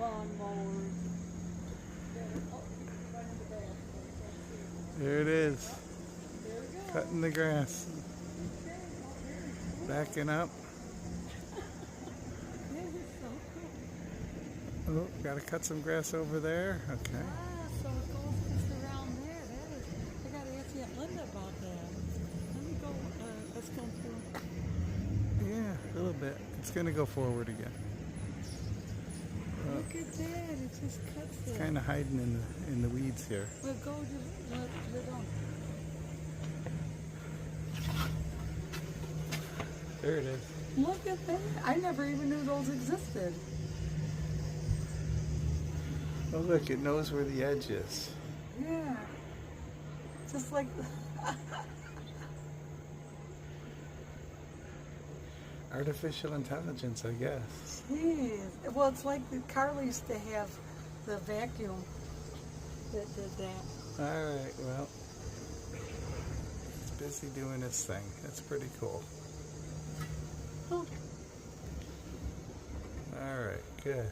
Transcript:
lawnmowers. There it is. There we go. Cutting the grass. Backing up. This is so cool. Oh, gotta cut some grass over there. Okay. Ah, so it goes just around there. That is, I gotta ask Aunt Linda about that. Let me go, let's go through. Yeah, a little bit. It's gonna go forward again. Look at that, it just cuts it. Kind of hiding in the weeds here. Well, go to, let on. There it is. Look at that. I never even knew those existed. Oh look, it knows where the edge is. Yeah. Just like Artificial intelligence, I guess. Jeez. Well, it's like the Carly used to have the vacuum that did that. Alright, well, it's busy doing its thing. That's pretty cool. Oh. Alright, good.